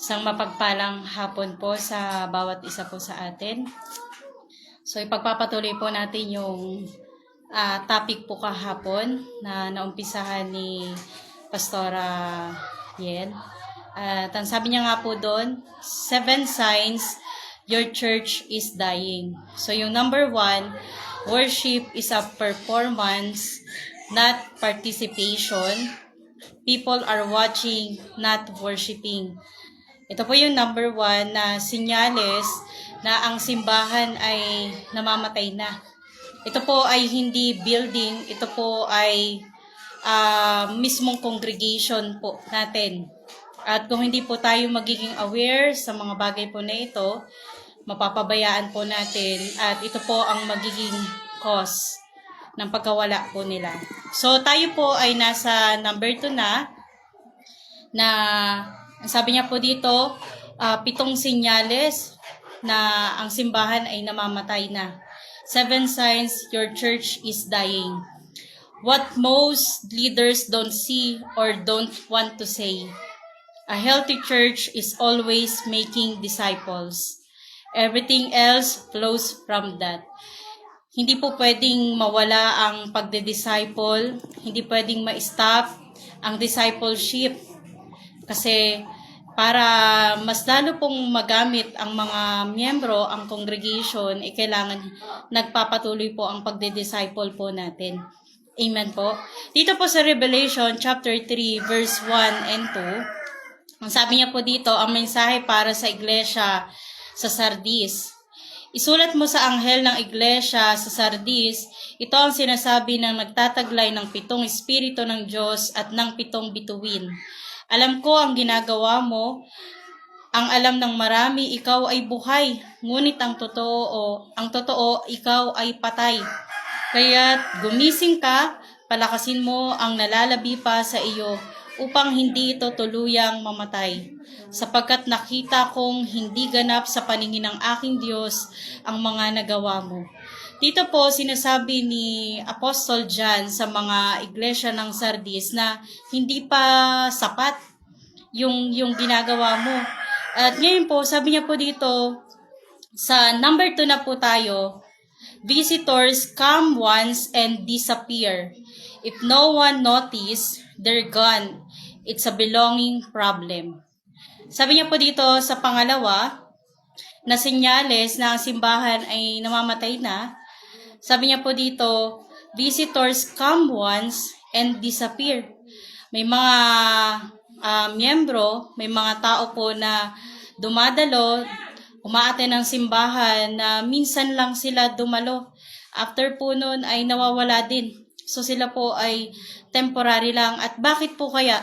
Isang mapagpalang hapon po sa bawat isa po sa atin. So ipagpapatuloy po natin yung topic po kahapon na naumpisahan ni Pastora Yen. At ang sabi niya nga po doon, 7 signs your church is dying. So yung number 1, worship is a performance, not participation. People are watching, not worshiping. Ito po yung number 1 na sinyales na ang simbahan ay namamatay na. Ito po ay hindi building, ito po ay mismong congregation po natin. At kung hindi po tayo magiging aware sa mga bagay po na ito, mapapabayaan po natin at ito po ang magiging cause ng pagkawala po nila. So tayo po ay nasa number 2 na ang sabi niya po dito, 7 sinyales na ang simbahan ay namamatay na. 7 signs your church is dying. What most leaders don't see or don't want to say. A healthy church is always making disciples. Everything else flows from that. Hindi po pwedeng mawala ang pagde-disciple, hindi pwedeng ma-stop ang discipleship. Kasi para mas lalo pong magamit ang mga miyembro, ang congregation, kailangan nagpapatuloy po ang pagde-disciple po natin. Amen po. Dito po sa Revelation chapter 3 verse 1 and 2, ang sabi niya po dito, ang mensahe para sa iglesia sa Sardis. Isulat mo sa anghel ng iglesia sa Sardis, ito ang sinasabi ng nagtataglay ng 7 espiritu ng Diyos at ng 7 bituin. Alam ko ang ginagawa mo, ang alam ng marami, ikaw ay buhay, ngunit ang totoo, ikaw ay patay. Kaya't gumising ka, palakasin mo ang nalalabi pa sa iyo, upang hindi ito tuluyang mamatay. Sapagkat nakita kong hindi ganap sa paningin ng aking Diyos ang mga nagawa mo. Dito po sinasabi ni Apostle John sa mga iglesia ng Sardis na hindi pa sapat yung ginagawa mo. At ngayon po, sabi niya po dito, sa number 2 na po tayo, visitors come once and disappear. If no one notice, they're gone. It's a belonging problem. Sabi niya po dito sa pangalawa, na sinyales na ang simbahan ay namamatay na. Sabi niya po dito, visitors come once and disappear. May mga miyembro, may mga tao po na dumadalo, umaattend ng simbahan na minsan lang sila dumalo. After po nun ay nawawala din. So sila po ay temporary lang. At bakit po kaya?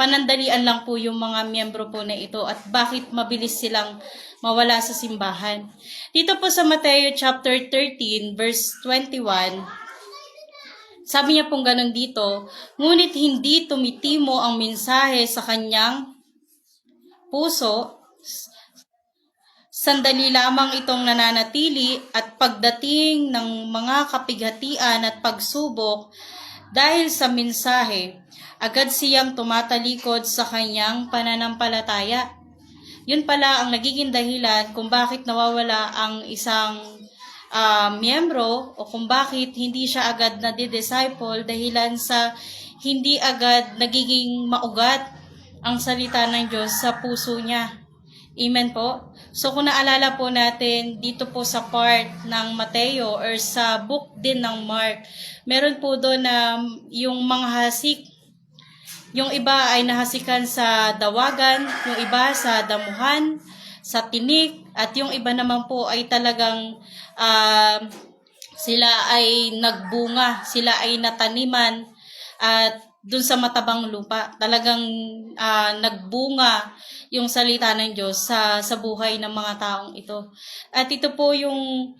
Panandalian lang po yung mga miyembro po na ito at bakit mabilis silang mawala sa simbahan. Dito po sa Mateo chapter 13 verse 21, sabi niya pong ganun dito, ngunit hindi tumitimo ang mensahe sa kanyang puso, sandali lamang itong nananatili at pagdating ng mga kapighatian at pagsubok dahil sa mensahe, agad siyang tumatalikod sa kanyang pananampalataya. Yun pala ang nagiging dahilan kung bakit nawawala ang isang miyembro o kung bakit hindi siya agad na-disciple dahilan sa hindi agad nagiging maugat ang salita ng Diyos sa puso niya. Amen po. So kung naalala po natin dito po sa part ng Mateo or sa book din ng Mark, meron po doon na yung mga hasik. Yung iba ay nahasikan sa dawagan, yung iba sa damuhan, sa tinik, at yung iba naman po ay talagang sila ay nagbunga, sila ay nataniman at dun sa matabang lupa. Talagang nagbunga yung salita ng Diyos sa buhay ng mga taong ito. At ito po yung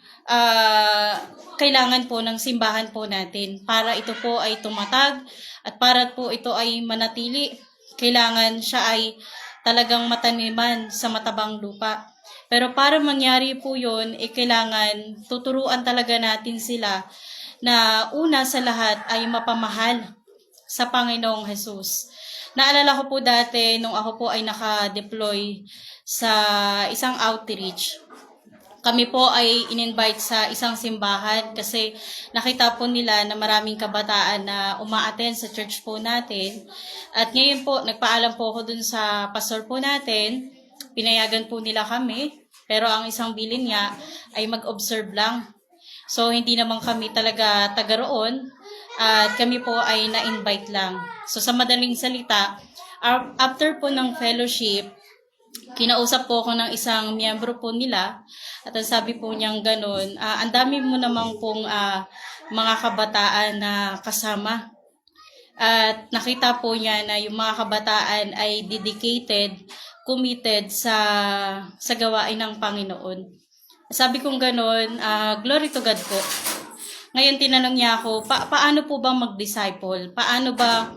kailangan po ng simbahan po natin para ito po ay tumatag at para po ito ay manatili. Kailangan siya ay talagang mataniman sa matabang lupa. Pero para mangyari po yun, kailangan tuturuan talaga natin sila na una sa lahat ay mapamahal sa Panginoong Jesus. Naalala ko po dati, nung ako po ay naka-deploy sa isang outreach, kami po ay in-invite sa isang simbahan kasi nakita po nila na maraming kabataan na umaattend sa church po natin. At ngayon po, nagpaalam po ako dun sa pastor po natin. Pinayagan po nila kami. Pero ang isang bilin niya ay mag-observe lang. So, hindi naman kami talaga taga roon. At kami po ay na-invite lang. So, sa madaling salita, after po ng fellowship, kinausap po ako ng isang miyembro po nila at ang sabi po niyang ganun, ang dami mo namang pong mga kabataan na kasama. At nakita po niya na yung mga kabataan ay dedicated, committed sa gawain ng Panginoon. Sabi kong ganun, glory to God po. Ngayon tinanong niya ako, paano po ba mag-disciple? Paano ba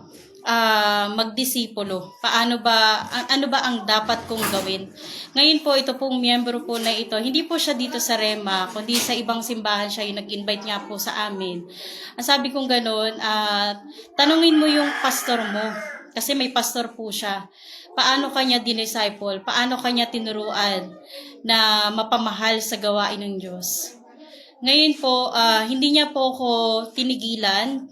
magdisipulo? Ano ba ang dapat kong gawin? Ngayon po, ito pong miyembro po na ito, hindi po siya dito sa Rema, kundi sa ibang simbahan siya yung nag-invite niya po sa amin. Ang sabi kong ganun, tanungin mo yung pastor mo, kasi may pastor po siya. Paano kanya dinisciple? Paano kanya tinuruan na mapamahal sa gawain ng Diyos? Ngayon po, hindi niya po ako tinigilan.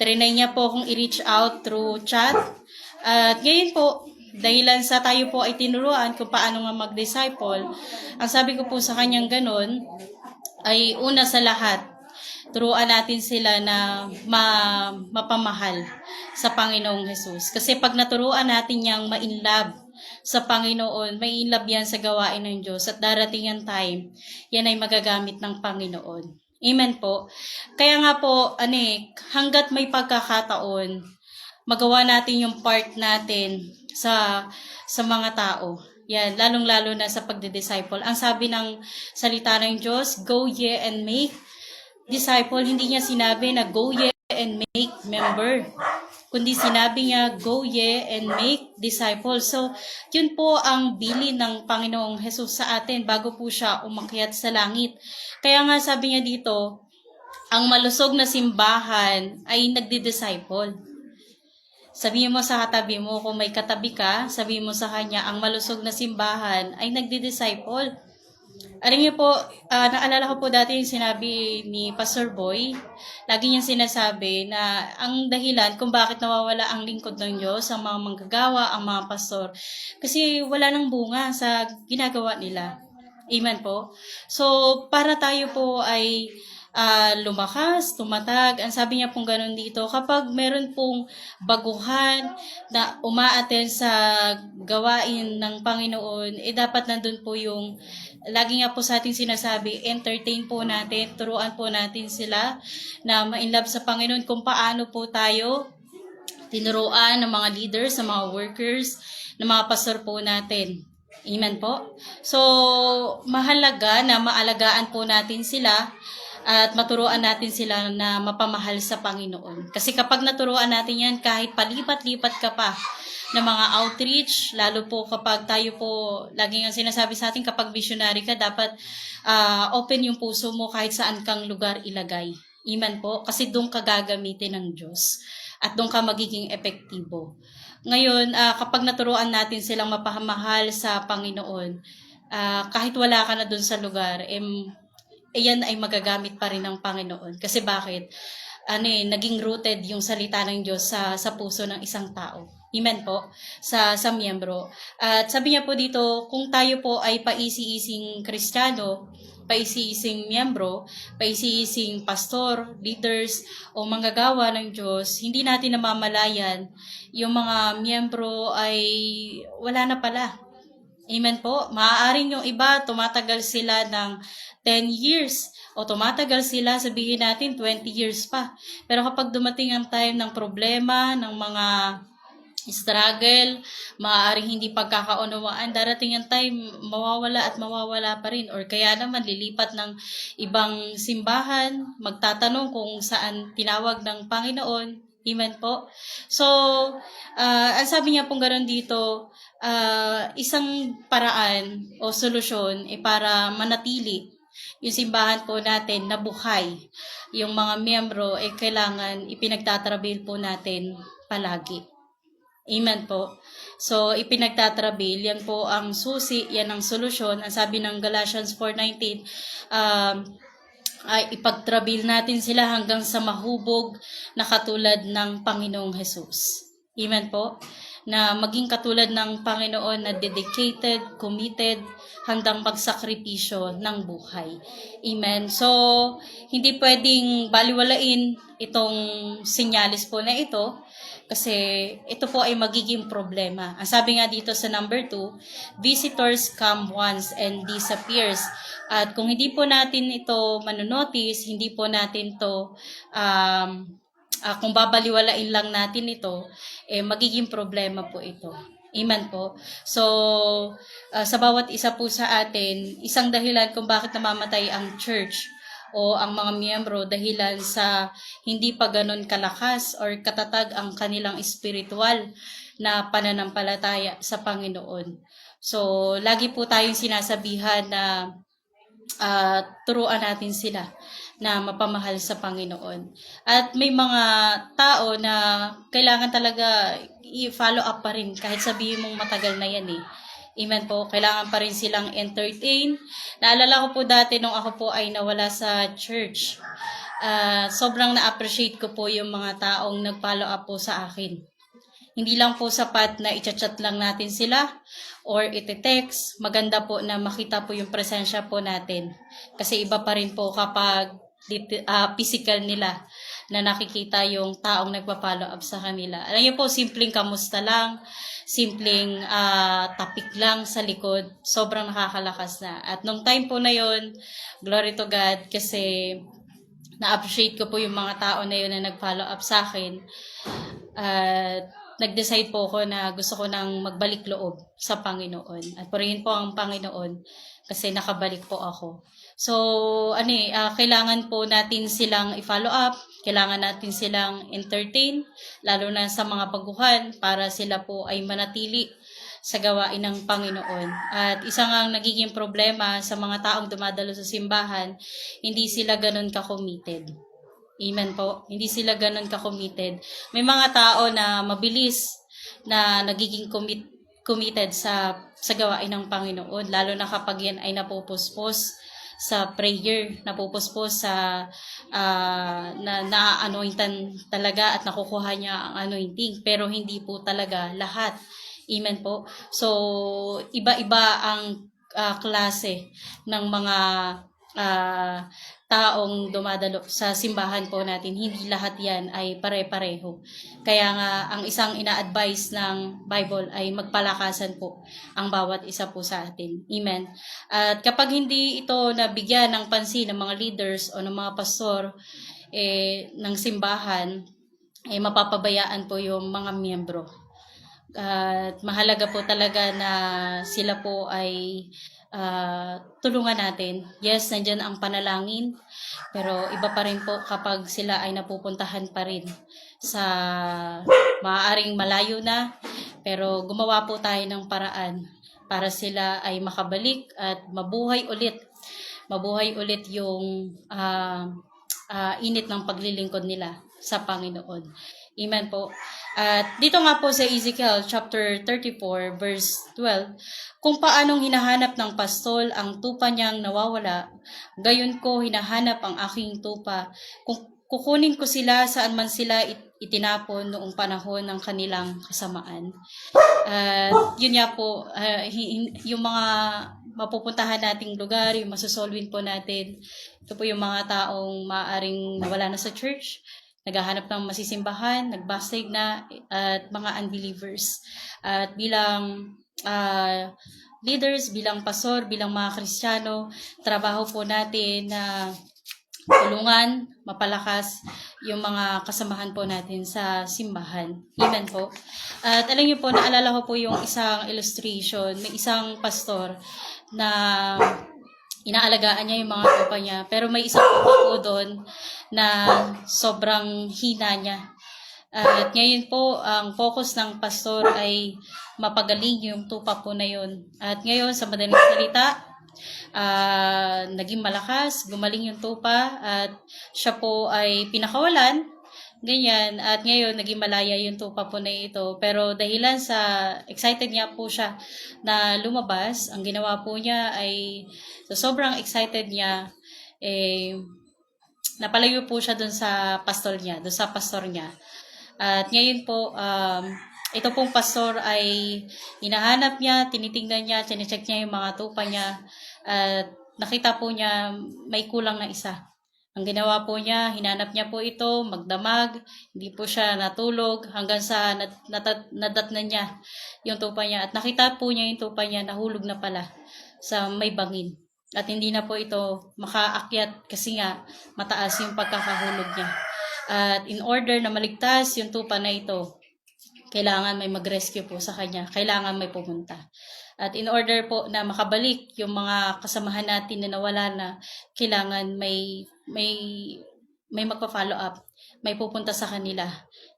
Trinay niya po akong i-reach out through chat. At ngayon po, dahilan sa tayo po ay tinuruan kung paano nga mag-disciple, ang sabi ko po sa kanyang ganun, ay una sa lahat, turuan natin sila na mapamahal sa Panginoong Jesus. Kasi pag naturuan natin niyang ma-inlove sa Panginoon, may inlove yan sa gawain ng Diyos at darating ang time, yan ay magagamit ng Panginoon. Amen po. Kaya nga po, hanggat may pagkakataon, magawa natin yung part natin sa mga tao. Yan, lalong-lalo na sa pagde-disciple. Ang sabi ng salita ng Diyos, go ye and make disciple. Hindi niya sinabi na go ye and make member, kundi sinabi niya, go ye and make disciples. So, yun po ang bilin ng Panginoong Jesus sa atin bago po siya umakyat sa langit. Kaya nga sabi niya dito, ang malusog na simbahan ay nagdi-disciple. Sabihin mo sa katabi mo, kung may katabi ka, sabihin mo sa kanya, ang malusog na simbahan ay nagdi-disciple. Alam niyo po, naalala ko po dati yung sinabi ni Pastor Boy, lagi niyang sinasabi na ang dahilan kung bakit nawawala ang lingkod ng Diyos, ang mga manggagawa, ang mga pastor, kasi wala nang bunga sa ginagawa nila. Amen po? So, para tayo po ay lumakas, tumatag. Ang sabi niya pong ganun dito, kapag meron pong baguhan na umaattend sa gawain ng Panginoon, dapat nandun po yung, lagi nga po sa ating sinasabi, entertain po natin, turuan po natin sila na ma-inlove sa Panginoon kung paano po tayo tinuruan ng mga leaders, ng mga workers, ng mga pastor po natin. Amen po? So, mahalaga na maalagaan po natin sila at maturuan natin sila na mapamahal sa Panginoon. Kasi kapag naturuan natin yan, kahit palipat-lipat ka pa ng mga outreach, lalo po kapag tayo po, lagi nga sinasabi sa atin, kapag missionary ka, dapat open yung puso mo kahit saan kang lugar ilagay. Amen po? Kasi doon ka gagamitin ng Diyos at doon ka magiging epektibo. Ngayon, kapag naturuan natin silang mapamahal sa Panginoon, kahit wala ka na doon sa lugar, yan ay magagamit pa rin ng Panginoon. Kasi bakit? Naging rooted yung salita ng Diyos sa puso ng isang tao. Amen po, sa miyembro. At sabi niya po dito, kung tayo po ay paisi-ising Kristiyano, paisi-ising miyembro, paisi-ising pastor, leaders, o manggagawa ng Diyos, hindi natin namamalayan, yung mga miyembro ay wala na pala. Amen po. Maaaring yung iba, tumatagal sila ng 10 years o tumatagal sila, sabihin natin, 20 years pa. Pero kapag dumating ang time ng problema, ng mga struggle, maaaring hindi pagkakaunawaan, darating ang time, mawawala at mawawala pa rin. Or kaya naman, lilipat ng ibang simbahan, magtatanong kung saan tinawag ng Panginoon. Amen po. So, ang sabi niya pong gano'n dito, isang paraan o solusyon para manatili yung simbahan po natin na buhay. Yung mga miyembro kailangan ipinagtatrabaho po natin palagi. Amen po. So, ipinagtatrabil, yan po ang susi, yan ang solusyon. Ang sabi ng Galatians 4:19, ay ipagtrabil natin sila hanggang sa mahubog na katulad ng Panginoong Jesus. Amen po. Na maging katulad ng Panginoon na dedicated, committed, hanggang pagsakripisyo ng buhay. Amen. So, hindi pwedeng baliwalain itong sinyalis po na ito kasi ito po ay magiging problema. Ang sabi nga dito sa number 2, visitors come once and disappears. At kung hindi po natin ito manonotice, hindi po natin to kung babaliwalain lang natin ito, magiging problema po ito. Amen po. So, sa bawat isa po sa atin, isang dahilan kung bakit namamatay ang church o ang mga miyembro dahilan sa hindi pa ganun kalakas or katatag ang kanilang espiritual na pananampalataya sa Panginoon. So, lagi po tayong sinasabihan na turuan natin sila na mapamahal sa Panginoon. At may mga tao na kailangan talaga i-follow up pa rin kahit sabihin mong matagal na yan eh. Amen po. Kailangan pa rin silang entertain. Naalala ko po dati nung ako po ay nawala sa church. Sobrang na-appreciate ko po yung mga taong nag-follow up po sa akin. Hindi lang po sapat na i-chat lang natin sila or iti-text. Maganda po na makita po yung presensya po natin. Kasi iba pa rin po kapag physical nila na nakikita yung taong nagpa-follow up sa kanila. Alam niyo po, simpleng kamusta lang, simpleng topic lang sa likod, sobrang nakakalakas na. At nung time po na yon, glory to God, kasi na-appreciate ko po yung mga tao na yun na nag-follow up sa akin. At nag-decide po ako na gusto ko nang magbalik loob sa Panginoon. At purihin po ang Panginoon kasi nakabalik po ako. So, kailangan po natin silang i-follow up, kailangan natin silang entertain, lalo na sa mga baguhan para sila po ay manatili sa gawain ng Panginoon. At isa nga nagiging problema sa mga taong dumadalo sa simbahan, hindi sila ganun ka-committed. Amen po. Hindi sila ganun ka-committed. May mga tao na mabilis na nagiging committed sa gawain ng Panginoon, lalo na kapag yan ay napupuspos sa prayer, napupuspos sa na-anointan talaga at nakukuha niya ang anointing, pero hindi po talaga lahat. Amen po. So, iba-iba ang klase ng mga taong dumadalo sa simbahan po natin. Hindi lahat yan ay pare-pareho. Kaya nga, ang isang ina-advise ng Bible ay magpalakasan po ang bawat isa po sa atin. Amen. At kapag hindi ito nabigyan ng pansin ng mga leaders o ng mga pastor ng simbahan, mapapabayaan po yung mga miyembro. At mahalaga po talaga na sila po ay tulungan natin. Yes, nandyan ang panalangin, pero iba pa rin po kapag sila ay napupuntahan pa rin sa maaaring malayo na, pero gumawa po tayo ng paraan para sila ay makabalik at mabuhay ulit. Mabuhay ulit yung init ng paglilingkod nila sa Panginoon. Amen po. At dito nga po sa Ezekiel chapter 34 verse 12, kung paanong hinahanap ng pastol ang tupa niyang nawawala, gayon ko hinahanap ang aking tupa. Kung kukunin ko sila saan man sila itinapon noong panahon ng kanilang kasamaan. Yun nga po, yung mga mapupuntahan nating lugar, yung masusolwin po natin, ito po yung mga taong maaring nawala na sa church, naghahanap ng masisimbahan, nagbasig na, at mga unbelievers. At bilang leaders, bilang pastor, bilang mga Kristiyano, trabaho po natin na tulungan, mapalakas yung mga kasamahan po natin sa simbahan. Amen po. At alam niyo po, naalala ko po yung isang illustration, may isang pastor na inaalagaan niya yung mga tupa niya. Pero may isang tupa po doon na sobrang hina niya. At ngayon po, ang focus ng pastor ay mapagaling yung tupa po na yun. At ngayon, sa madaling salita, naging malakas, gumaling yung tupa, at siya po ay pinakawalan Ganyan. At ngayon, naging malaya yung tupa po na ito. Pero dahilan sa excited niya po siya na lumabas, ang ginawa po niya ay, so sobrang excited niya, eh, napalayo po siya dun sa pastor niya. At ngayon po, ito pong pastor ay hinahanap niya, tinitingnan niya, chinecheck niya yung mga tupa niya, at nakita po niya may kulang na isa. Ang ginawa po niya, hinanap niya po ito, magdamag, hindi po siya natulog hanggang sa nadatnan niya yung tupa niya. At nakita po niya yung tupa niya, nahulog na pala sa may bangin. At hindi na po ito makaakyat kasi nga mataas yung pagkakahulog niya. At in order na maligtas yung tupa na ito, kailangan may mag-rescue po sa kanya. Kailangan may pumunta. At in order po na makabalik yung mga kasamahan natin na nawala na, kailangan may magpa-follow up. May pupunta sa kanila.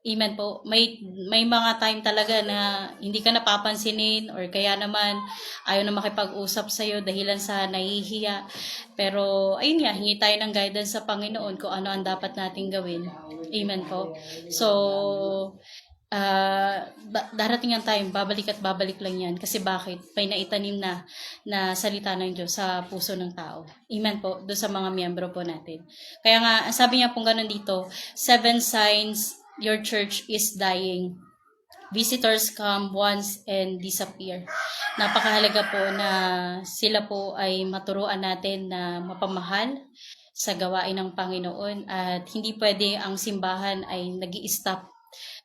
Amen po. May mga time talaga na hindi ka napapansinin or kaya naman ayaw na makipag-usap sa'yo dahilan sa nahihiya. Pero ayun nga, hingi tayo ng guidance sa Panginoon kung ano ang dapat nating gawin. Amen po. So, darating ang time, babalik at babalik lang yan. Kasi bakit? May naitanim na salita ng Diyos sa puso ng tao. Amen po, doon sa mga miyembro po natin. Kaya nga, sabi niya pong ganun dito, 7 signs your church is dying. Visitors come once and disappear. Napakahalaga po na sila po ay maturuan natin na mapamahal sa gawain ng Panginoon at hindi pwede ang simbahan ay nag-i-stop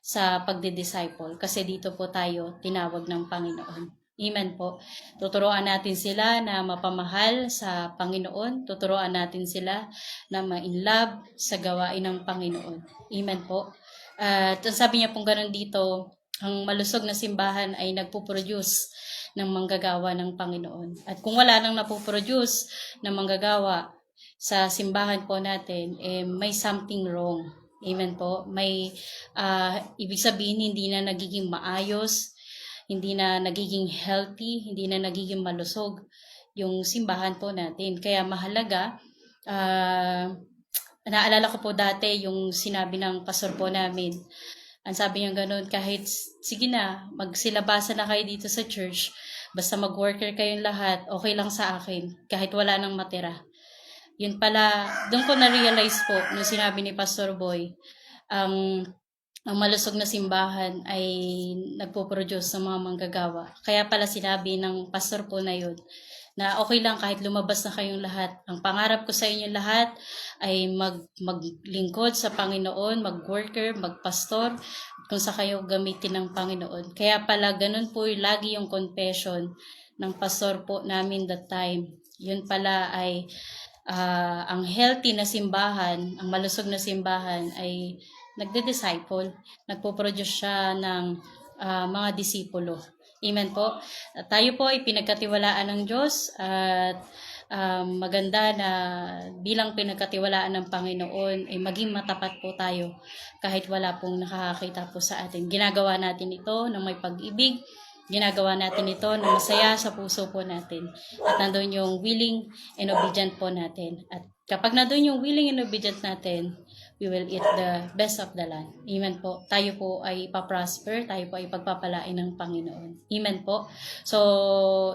sa pagdi-disciple kasi dito po tayo tinawag ng Panginoon. Amen po. Tuturuan natin sila na mapamahal sa Panginoon. Tuturuan natin sila na ma-inlove sa gawain ng Panginoon. Amen po. At sabi niya pong ganun dito, ang malusog na simbahan ay nagpo-produce ng manggagawa ng Panginoon. At kung wala nang napoproduce ng manggagawa sa simbahan po natin, may something wrong. Amen po. May ibig sabihin hindi na nagiging maayos, hindi na nagiging healthy, hindi na nagiging malusog yung simbahan po natin. Kaya mahalaga, naalala ko po dati yung sinabi ng pastor po namin. Ang sabi niya ganun, kahit sige na, magsilabasan na kayo dito sa church, basta mag-worker kayong lahat, okay lang sa akin, kahit wala nang matira. Yun pala, doon ko na-realize po, nung sinabi ni Pastor Boy, ang malusog na simbahan ay nagpo-produce ng mga manggagawa. Kaya pala sinabi ng pastor po na yun, na okay lang kahit lumabas na kayong lahat. Ang pangarap ko sa inyo lahat ay maglingkod sa Panginoon, mag-worker, mag-pastor, kung sa kayo gamitin ng Panginoon. Kaya pala ganun po lagi yung confession ng pastor po namin that time. Yun pala ay ang healthy na simbahan, ang malusog na simbahan ay nagde-disciple, nagpo-produce siya ng mga disipulo. Amen po. Tayo po ay pinagkatiwalaan ng Diyos at maganda na bilang pinagkatiwalaan ng Panginoon ay maging matapat po tayo kahit wala pong nakakakita po sa atin. Ginagawa natin ito ng may pag-ibig, ginagawa natin ito na masaya sa puso po natin. At nandun yung willing and obedient po natin. At kapag nandun yung willing and obedient natin, we will eat the best of the land. Amen po. Tayo po ay ipaprosper, tayo po ay pagpapalain ng Panginoon. Amen po. So,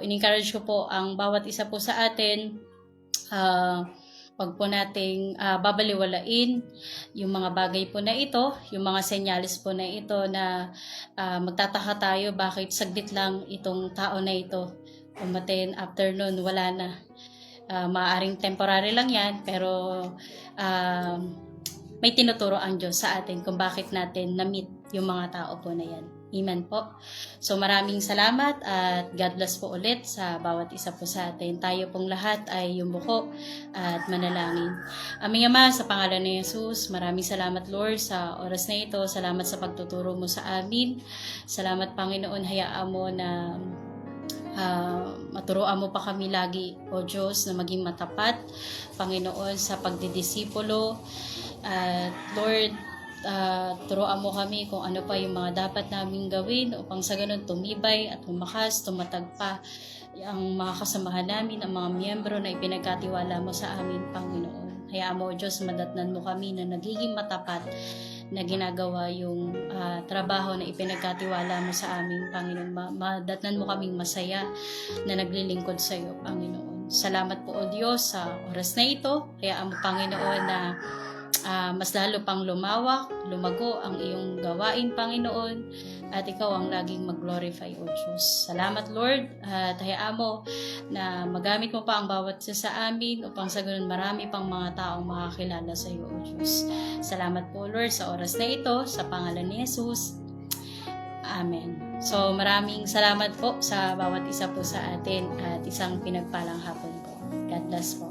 in-encourage ko po ang bawat isa po sa atin, wag po nating babaliwalain yung mga bagay po na ito, yung mga senyales po na ito na magtataka tayo bakit saglit lang itong tao na ito. Umaten after noon, wala na. Maaaring temporary lang yan, pero may tinuturo ang Diyos sa atin kung bakit natin na-meet yung mga tao po na yan. Amen po. So maraming salamat at God bless po ulit sa bawat isa po sa atin. Tayo pong lahat ay yumuko at manalangin. Aming Ama, sa pangalan ni Jesus, maraming salamat Lord sa oras na ito. Salamat sa pagtuturo mo sa amin. Salamat Panginoon, hayaan mo na maturoan mo pa kami lagi, O Diyos, na maging matapat, Panginoon, sa pagdidisipulo. Lord, turuan mo kami kung ano pa yung mga dapat naming gawin upang sa ganun tumibay at tumakas, tumatag pa ang mga kasamahan namin, ang mga miyembro na ipinagkatiwala mo sa amin, Panginoon. Hayaan mo, O Diyos, madatnan mo kami na nagiging matapat na ginagawa yung trabaho na ipinagkatiwala mo sa amin, Panginoon. Madatnan mo kaming masaya na naglilingkod sa iyo, Panginoon. Salamat po, O Diyos, sa oras na ito. Kaya mo, Panginoon, na mas lalo pang lumawak, lumago ang iyong gawain, Panginoon, at ikaw ang laging mag-glorify, O Diyos. Salamat, Lord, at hayaan mo na magamit mo pa ang bawat isa sa amin upang sa ganun marami pang mga taong makakilala sa iyo, O Diyos. Salamat po, Lord, sa oras na ito, sa pangalan ni Jesus. Amen. So, maraming salamat po sa bawat isa po sa atin at isang pinagpalang hapon po. God bless po.